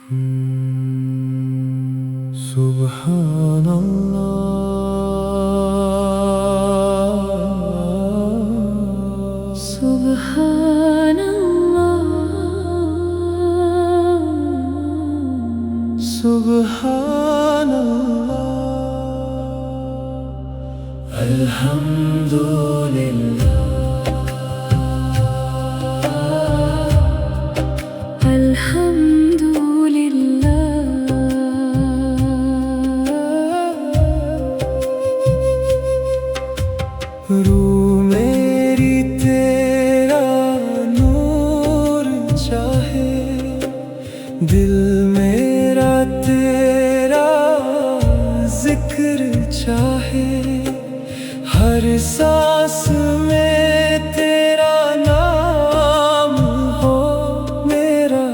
Subhanallah, Subhanallah, Subhanallah, Alhamdulillah. रूह मेरी तेरा नूर चाहे, दिल मेरा तेरा जिक्र चाहे, हर सांस में तेरा नाम हो, मेरा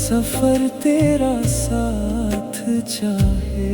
सफर तेरा साथ चाहे।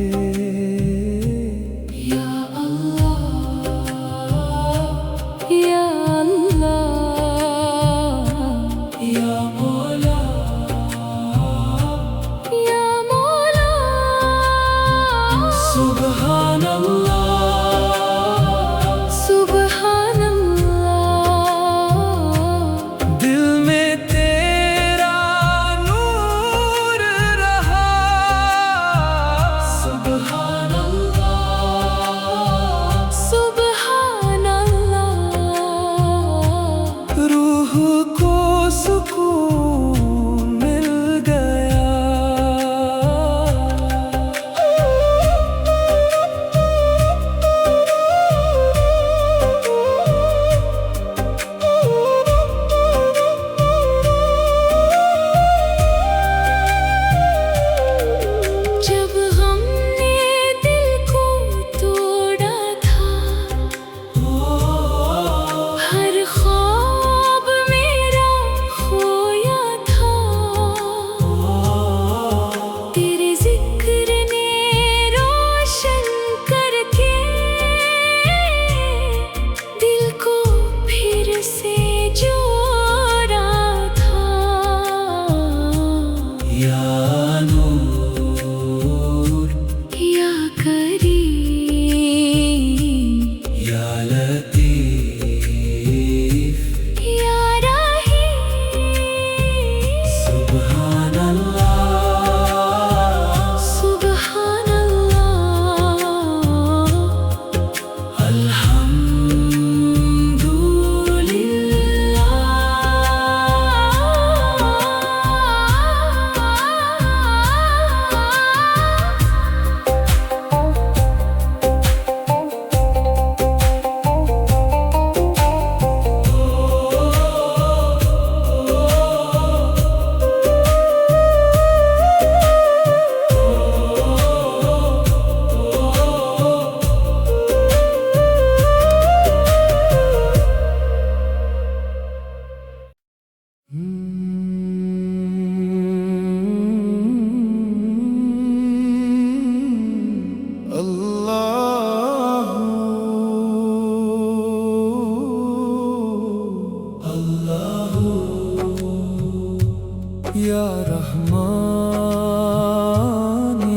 या रहमान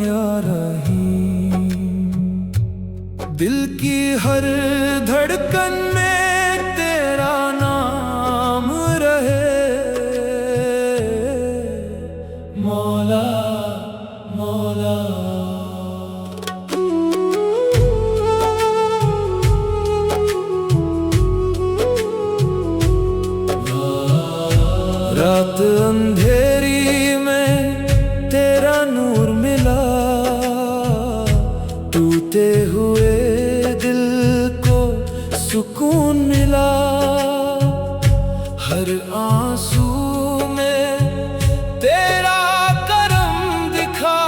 या रहीम, दिल की हर धड़कन में तेरा नाम रहे। मौला मौला रात अंधेरी में तेरा नूर मिला, टूटे हुए दिल को सुकून मिला। हर आंसू में तेरा करम दिखा,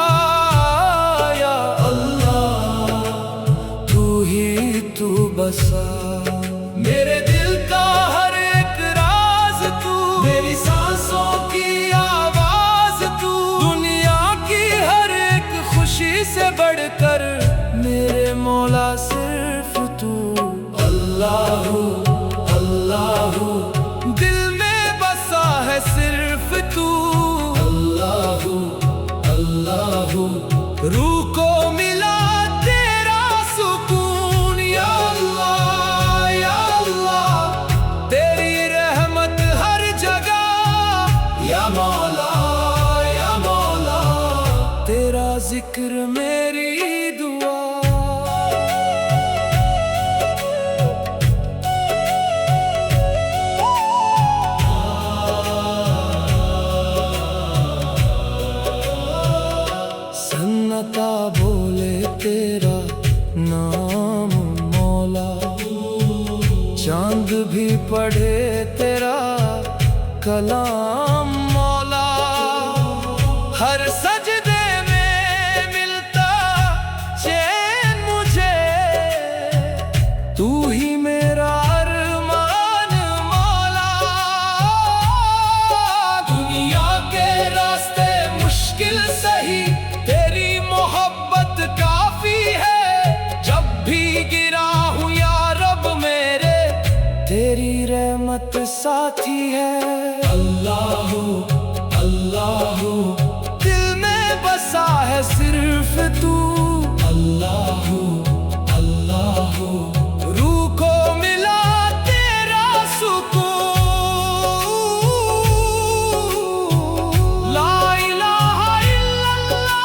या अल्लाह तू ही तू बसा। मेरे दिल का हर एक राज तू, मेरी सांसों की आवाज तू, दुनिया की हर एक खुशी से बढ़कर मेरे मौला सिर्फ तू। अल्लाहू अल्लाहू दिल में बसा है सिर्फ तू। अल्लाहू रूह को मिला तेरा सुकून। या अल्लाह या अल्लाह, तेरी रहमत हर जगह। या मौला या मौला, तेरा जिक्र मेरी दुआ। सन्नता बोले तेरा नाम मौला, चांद भी पढ़े तेरा कलाम मौला। हर सजदे में मिलता चैन मुझे, तू ही मेरा अरमान मौला। दुनिया के रास्ते मुश्किल सही, तेरी मोहब्बत काफी है। जब भी गिरा हूँ या रब मेरे, तेरी रहमत साथी है। अल्लाहू अल्लाहू, दिल में बसा है सिर्फ तू। अल्लाहू अल्लाहू, रूह को मिला तेरा सुकून। ला इलाहा इल्लल्लाह,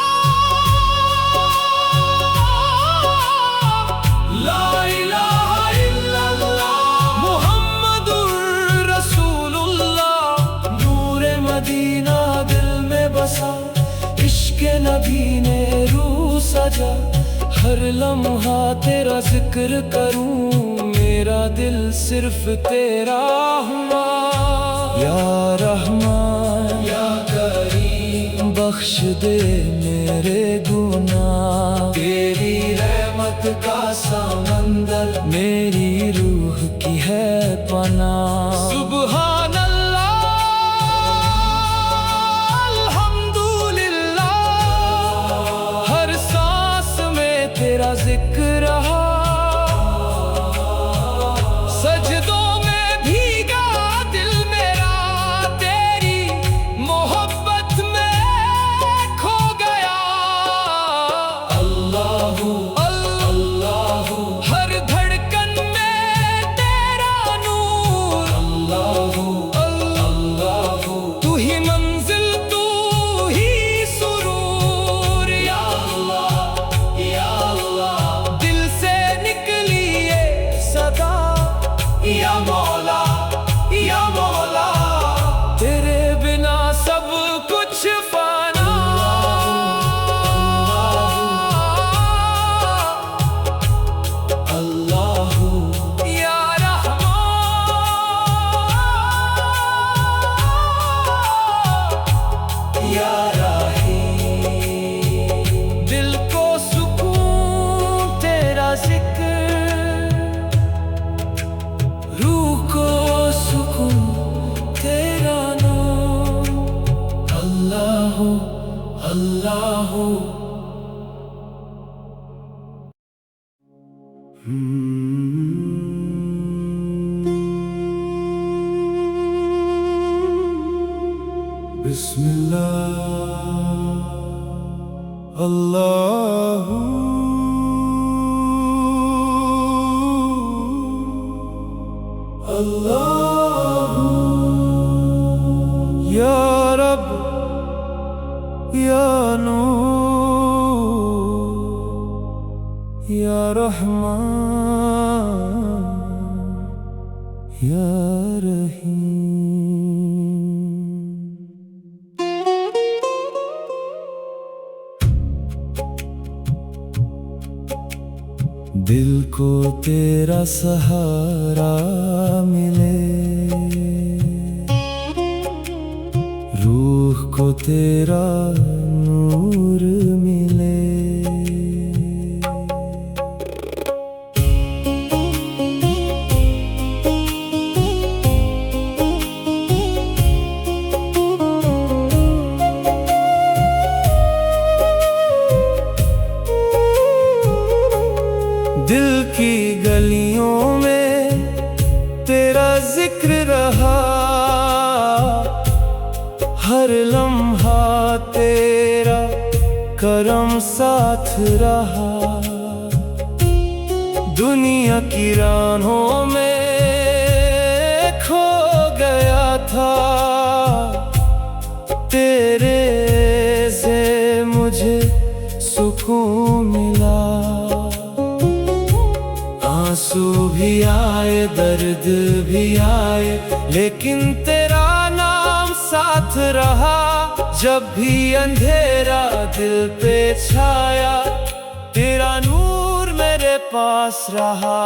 ला इलाहा इल्लल्लाह, मुहम्मदुर रसूलुल्लाह। नूरे मदीना दिल में बसा, इश्क़ नबी ने रूह सजा। हर लम्हा तेरा जिक्र करूं, मेरा दिल सिर्फ तेरा हुआ। या रहमान या करीम, बख्श दे मेरे गुनाह। तेरी रहमत का समंदर मेरी रूह की है पनाह। सुब्हान अल्लाह अल्हम्दुलिल्लाह, हर सांस में तेरा जिक्र रहा। सजदों में भीगा दिल मेरा, तेरी मोहब्बत में खो गया। अल्लाहू अल्लाहू, हर धड़कन में तेरा नूर। अल्लाहू अल्लाहू, तू ही मंजिल तू ही सुरूर। या अल्लाह या अल्लाह, दिल से निकली ये सदा। या मौला या मौला, तेरे बिना सब कुछ फाना। अल्लाहू या रहमान, या रहीम, दिल को सुकून तेरा जिक्र। रूह को सुकून तेरा नाम। अल्लाहू अल्लाहू। बिस्मिल्लाह अल्लाहू अल्लाहू। या रब या नूर, या रहमान या रहीम। दिल को तेरा सहारा मिले, रूह को तेरा नूर मिले। दिल की गलियों में तेरा जिक्र रहा, हर लम्हा तेरा करम साथ रहा। दुनिया की राहों में खो गया था, तेरे से मुझे सुकून मिला। आंसू भी आए, दर्द भी आए, लेकिन तेरा नाम साथ रहा। जब भी अंधेरा दिल पे छाया, तेरा नूर मेरे पास रहा।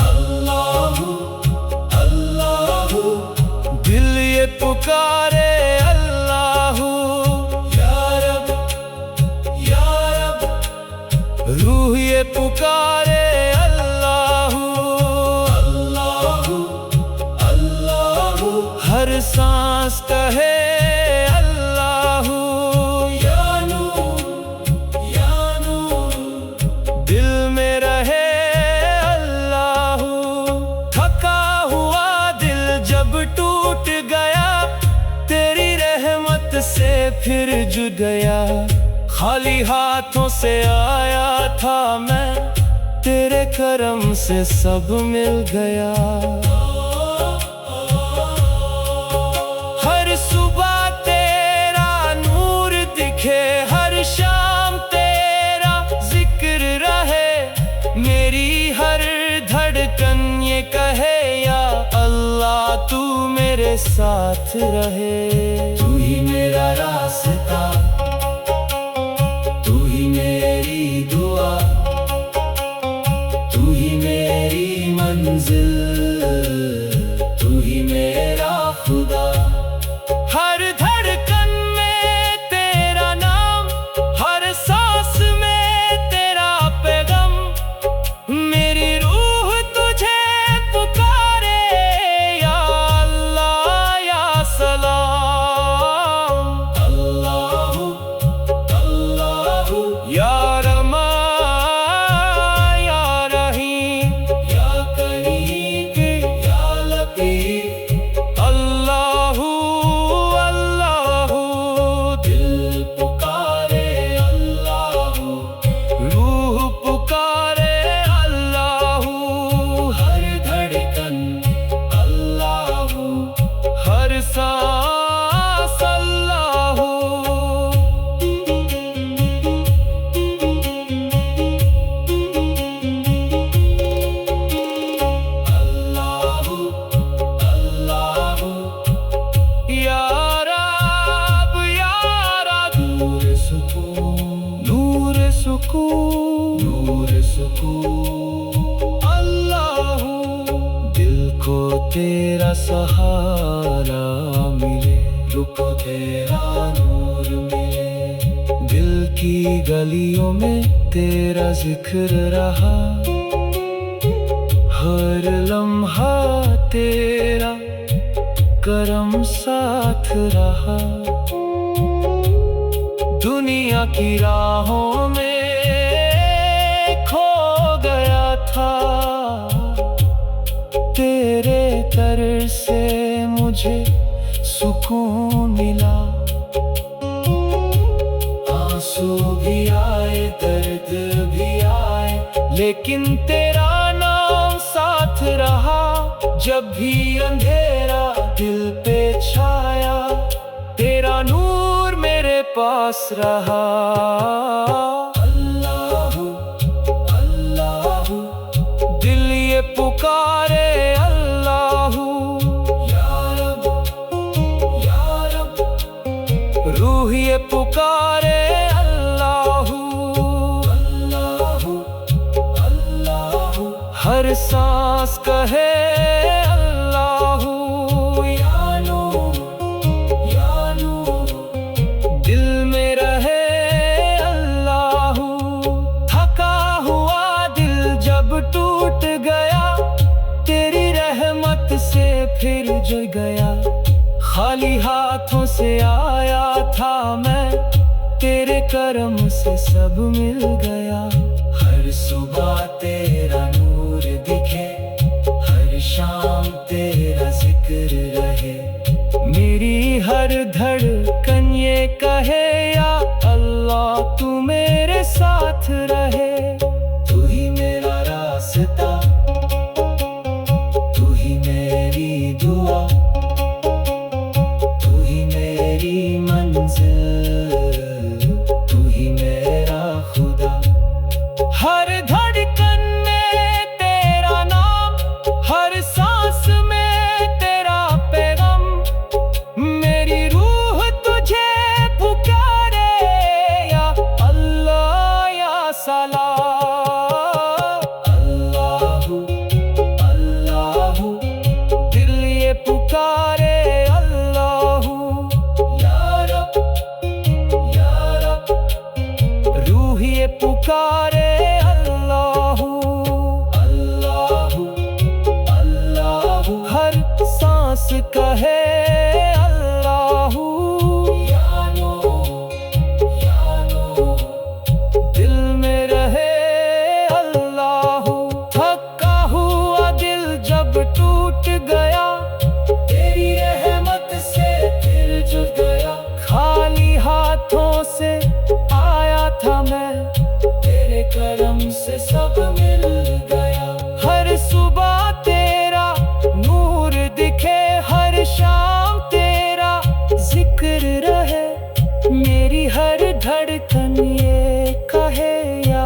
अल्लाहू अल्लाहू दिल ये पुकारे, अल्लाहू या रब या रब। रूह ये पुकारे, अल्लाहू अल्लाहू अल्लाहू। हर सांस कहे अल्लाहू या नूर या नूर। दिल में रहे अल्लाहू। थका हुआ दिल जब टूट गया, तेरी रहमत से फिर जुड़ गया। खाली हाथों से आया था मैं, तेरे करम से सब मिल गया। हर सुबह तेरा नूर दिखे, हर शाम तेरा जिक्र रहे। मेरी हर धड़कन ये कहे या अल्लाह तू मेरे साथ रहे। तू ही मेरा रास्ता, तू ही मेरी दुआ, तू ही मेरी मंजिल, तू ही मेरा खुदा। हर धड़कन में तेरा नाम, हर सांस में तेरा पैगाम। मेरी रूह तुझे पुकारे या अल्लाह या सलाम। अल्लाहू अल्लाहू या रमा या रहीम या करीम या लतीफ। अल्लाहू अल्लाहू दिल पुकारे, अल्लाहू रूह पुकारे, अल्लाहू हर धड़कन, अल्लाहू हर सांस, अल्लाहू। अल्लाहू अल्लाहू या रब या रब। नूर सुकून, नूर सुकून, नूर सुकून। अल्लाहू दिल को तेरा सहारा मिले, रुको तेरा नूर मिले। दिल की गलियों में तेरा जिक्र रहा, हर लम्हा तेरा करम साथ रहा। दुनिया की राहों में खो गया था, तेरे दर से मुझे सुकून मिला। आंसू भी आए, दर्द भी आए, लेकिन तेरा नाम साथ रहा। जब भी अंधेरा दिल पे छाया, तेरा नूर मेरे पास रहा। अल्लाहू अल्लाहू दिल ये पुकारे, अल्लाहू या रब या रब। रूह ये पुकारे, अल्लाहू अल्लाहू अल्लाहू। हर सांस कहे अल्लाहू या नूर या नूर। दिल में रहे अल्लाहू। थका हुआ दिल जब टूट गया, तेरी रहमत से फिर जुड़ गया। खाली हाथों से आया था मैं, तेरे करम से सब मिल गया। हर सुबह तेरा नूर दिखे, हर शाम तेरा जिक्र रहे। मेरी हर धड़कन ये कहे या अल्लाह मंजिल, तू ही मेरा खुदा। हर धड़कन में तेरा नाम, हर सांस में तेरा पैगाम, मेरी रूह तुझे पुकारे या अल्लाह या सलाम। अल्लाहू अल्लाहू दिल ये पुकारे अल्लाहू, या रब रूह ये पुकारे अल्लाहू। अल्लाहू अल्लाहू हर सांस कहे अल्लाहू, दिल में रहे अल्लाहू। थका हुआ दिल जब टूट गया, तेरी रहमत से फिर जुट गया। खाली हाथों से आया था मैं, तेरे करम से सब मिल गया। हर सुबह तेरा नूर दिखे, हर शाम तेरा जिक्र रहे, मेरी हर धड़कन ये कहे या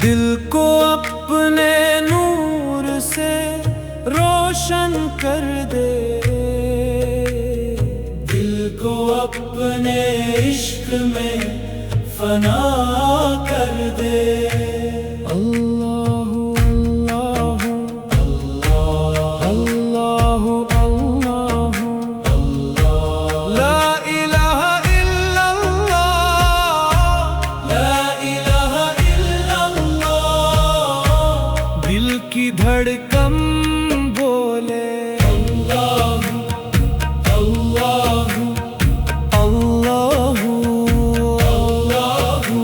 दिल को अपने नूर से रोशन कर दे, दिल को अपने इश्क में फना कर दे। अल्लाहू अल्लाहू अल्लाहू अल्लाहू अल्लाह, ला इलाहा इल्लल्लाह, ला इलाहा इल्लल्लाह। दिल की धड़कन बोले अल्लाहू अल्लाहू अल्लाहू अल्लाहू।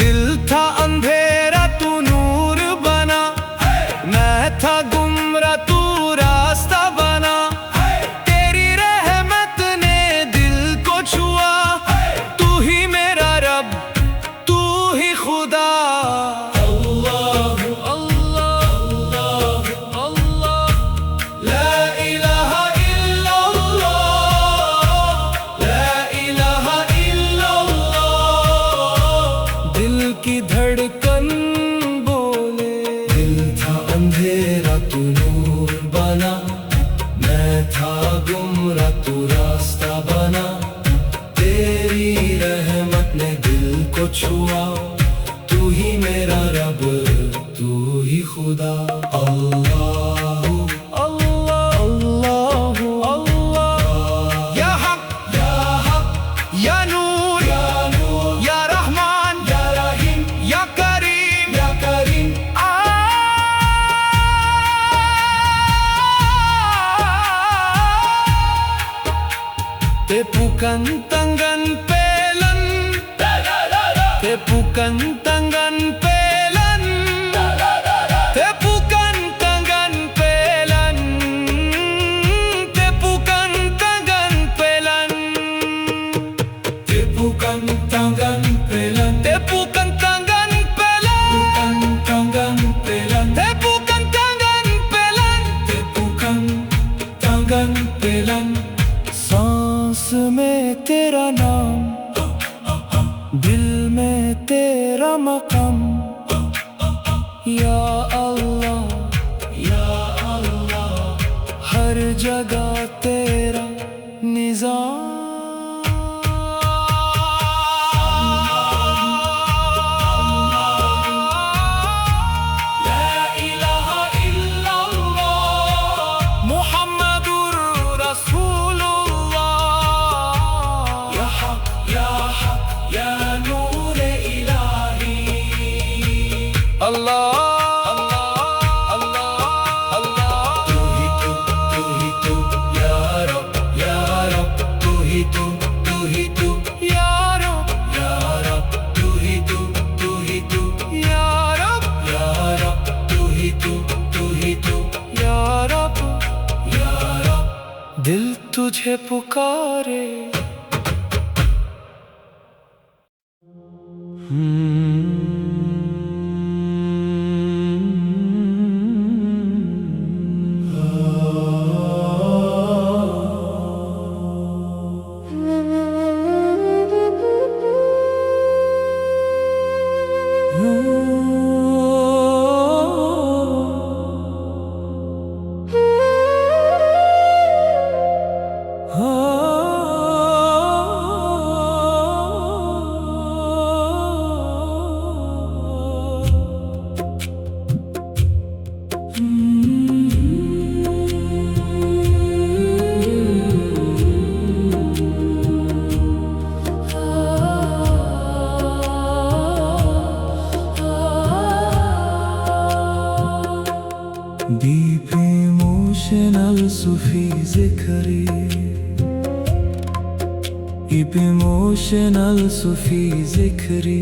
दिल था अंधेरा तू नूर बना, मैं था गुमराह तू रास्ता बना। तेरी रहमत ने दिल को छुआ, तू ही मेरा रब तू ही खुदा। की धड़कन बोले दिल था अंधेरा तू नूर बना, मैं था गुमराह तू रास्ता बना। तेरी रहमत ने दिल को छुआ, तू ही मेरा रब तू ही खुदा। अल्लाहू अल्लाह अल्लाहू अल्लाह, या हक या नूर या रहमान या करीम Tepukan tangan pelan, tepukan tangan pelan, tepukan tangan pelan, tepukan tangan pelan, tepukan tangan pelan, tepukan tangan pelan, tepukan tangan pelan, tepukan tangan pelan, tepukan tangan pelan। सांस में तेरा नाम, दिल में तेरा मकाम, या अल्लाह हर जगह तेरा निज़ाम। अल्लाह अल्लाह अल्लाह अल्लाह, तू ही तू या रब तू ही तू या रब तुझे पुकारे। Deep emotional Sufi zikri, deep emotional Sufi zikri,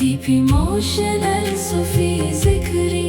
Deep emotional Sufi zikri,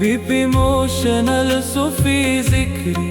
Deep emotional Sufi zikri,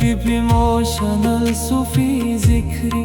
Deep emotional Sufi zikri,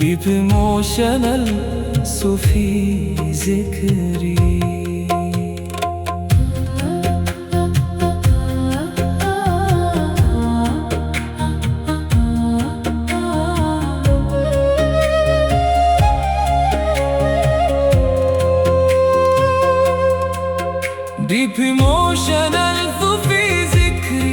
Deep emotional Sufi zikri. Deep emotional Sufi zikri,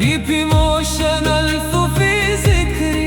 Deep emotional Sufi zikri,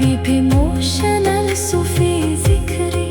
Deep emotional Sufi zikri,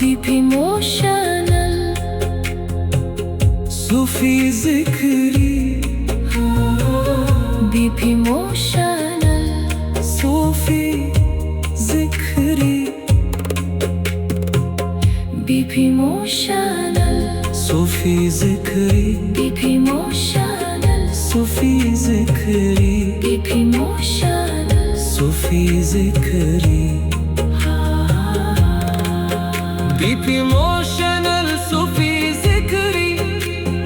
Deep emotional Sufi zikri, Deep emotional Sufi zikri, Deep emotional Sufi zikri, Deep emotional Sufi zikri, Deep emotional Sufi zikri. Deep emotional Sufi zikri,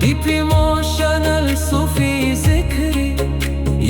Deep emotional Sufi zikri,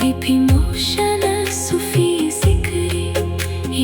Deep emotional Sufi zikri,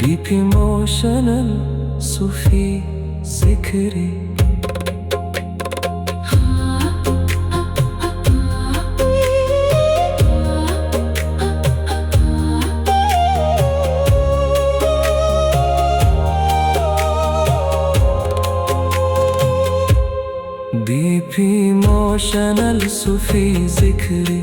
Deep emotional Sufi zikri. Deep emotional Sufi zikri,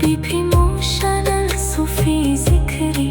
Deep emotional Sufi zikri,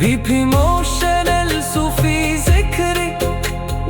Deep emotional Sufi zikri,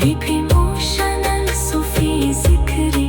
Deep emotional Sufi zikri,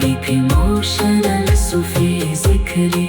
Deep emotional Sufi zikri.